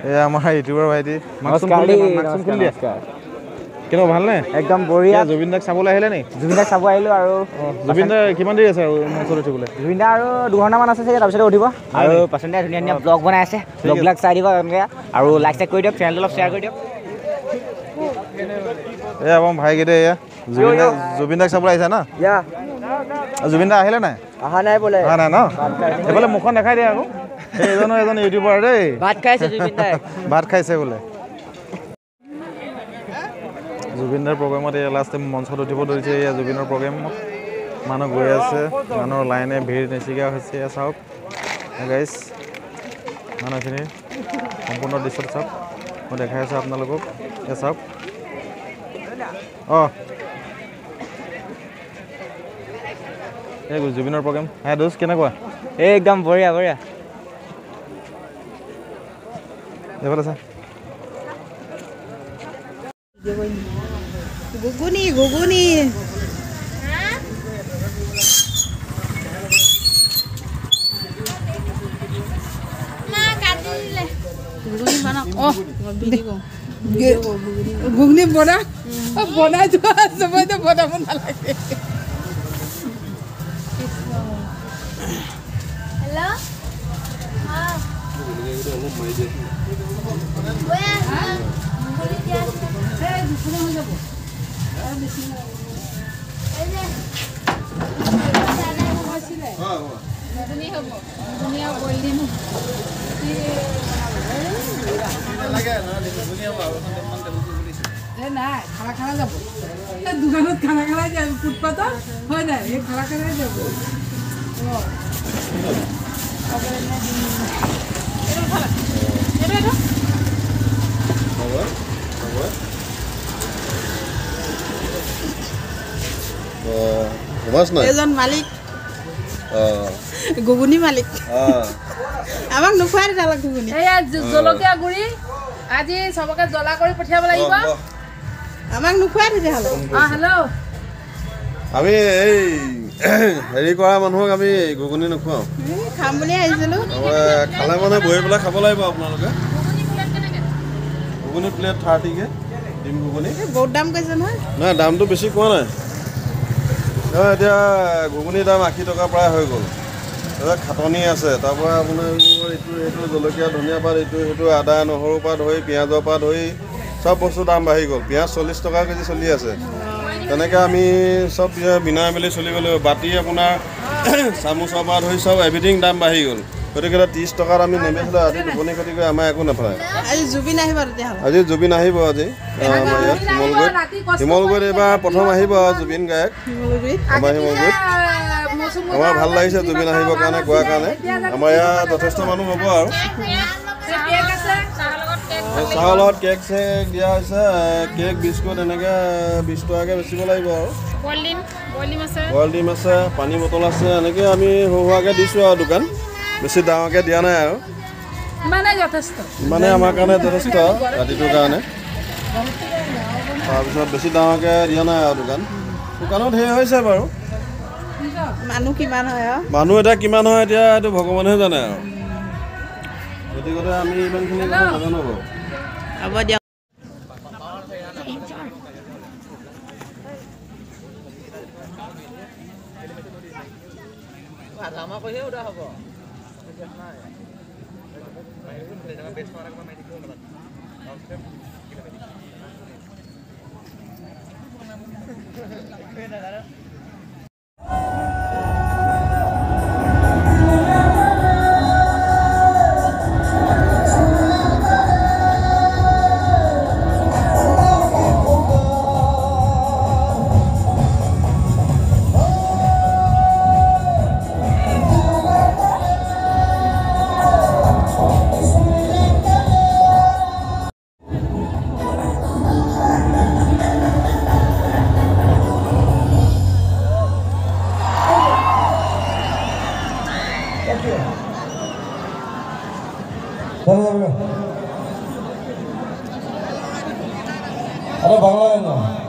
এই আমাৰ ইউটিউবৰ ভাইটি নমস্কাৰ কেনেকুৱা ভালনে একদম বঢ়িয়া জুবিন দাক চাবলৈ আহিলে নি জুবিন দাক চাব আহিলোঁ আৰু জুবিন দা কিমান দেৰি আছে আৰু মঞ্চত উঠিবলৈ জুবিন দা আৰু 2 ঘণ্টামান আছে চাগে তাৰপিছতে উঠিব আৰু পাচনদাই ধুনীয়া ধুনীয়া ব্লগ বনাই আছে ব্লগবিলাক চাই দিব এনেকৈ আৰু লাইক চাইক কৰি দিয়ক চেনেলটো অলপ শ্বেয়াৰ কৰি দিয়ক এই আমাৰ ভাইকেইটা এয়া জুবিন দাক চাবলৈ আহিছা না জুবিন দা আহিলে নাই অহা নাই বোলে অহা নাই ন এইফালে মুখখন দেখাই দিয়ে আকৌ এই এজন ইউটিউবাৰ দেই ভাত খাইছে জুবিন দাই ভাত খাইছে বোলে জুবিনদাৰ প্ৰগ্ৰেমত এই লাষ্ট টাইম মঞ্চত উঠিব ধৰিছে এয়া জুবিনৰ প্ৰগ্ৰেমত মানুহ গৈ আছে মানুহৰ লাইনে ভিৰ নিচিগা হৈছে এয়া চাওক গাইজ মানুহখিনি সম্পূৰ্ণ দৃশ্যত চাওক মই দেখাই আছোঁ আপোনালোকক এয়া চাওক এই জুবিনৰ প্ৰগ্ৰেম দোষ কেনেকুৱা একদম বঢ়িয়া বঢ়িয়া এইফালে চা ঘুগুনি ঘুগুনি ঘুগনি বনা বনাই থোৱা আছে মইতো বনাব নালাগে নাই খানা খানা যাব দোকানত খানা খানা যাব ফুটপাথত হয় নাই এই খানা খানাই যাব এজন মালিক ঘুগুনি মালিক আমাক নোখোৱাই তেতিয়াহ'লে ঘুগুনি এয়া জলকীয়া গুড়ি আজি চবকে জ্বলা কৰি পঠিয়াব লাগিব আমাক নোখোৱাই তেতিয়াহ'লে হেল্ল' আমি এই হেৰি কৰা মানুহক আমি ঘুগুনি নোখোৱাওঁ খাম বুলি আহিছিলোঁ খালে মানে বহি পেলাই খাব লাগিব আপোনালোকে ঘুগুনি প্লেট 30কে ডিম ঘুগুনি বহুত দাম কৈছে নহয় নাই দামটো বেছি কোৱা নাই এতিয়া ঘুগুনিৰ দাম 80 টকা প্ৰায় হৈ গ'ল খাটনি আছে তাৰপৰা আপোনাৰ এইটো জলকীয়া ধনিয়া পাত সেইটো আদা নহৰুৰ পৰা ধৰি পিঁয়াজৰ পৰা ধৰি চব বস্তু দাম বাঢ়ি গ'ল পিঁয়াজ 40 টকা কেজি চলি আছে তেনেকৈ আমি চব বিনাই মেলি চলিব লাগিব বাতি আপোনাৰ চামুচৰ পৰা ধৰি চব এভৰিথিং দাম বাঢ়ি গ'ল গতিকে 30 টকাত আমি নেবেচিলোঁ আজি টোপনি খতি কৰি আমাৰ একো নাপায় আজি জুবিন আহিব তেতিয়াহ'লে আজি জুবিন আহিব আজি আমাৰ ইয়াত শিমলগুৰিত এইবাৰ প্ৰথম আহিব জুবিন গায়ক আমাৰ শিমলগুৰিত আমাৰ ভাল লাগিছে জুবিন আহিবৰ কাৰণে কোৱাৰ কাৰণে আমাৰ ইয়াত যথেষ্ট মানুহ হ'ব আৰু চাহৰ লগত কেক চেক দিয়া হৈছে কেক বিস্কুট এনেকৈ 20 টকাকৈ বেচিব লাগিব আৰু বইল ডিম আছে পানী বটল আছে এনেকৈ আমি সৰু সুৰাকৈ দিছোঁ আৰু দোকান বেছি ডাঙৰকৈ দিয়া নাই আৰু মানে আমাৰ কাৰণে যথেষ্ট ৰাতিটোৰ কাৰণে তাৰপিছত বেছি ডাঙৰকৈ দিয়া নাই আৰু দোকানত সেই হৈছে বাৰু মানুহ কিমান হয় আৰু মানুহ এতিয়া কিমান হয় এতিয়া এইটো ভগৱানেহে জানে আৰু গতিকে আমি ইমানখিনি কথা নাজানো বাৰু হ'ব দিয়ক Ada bangla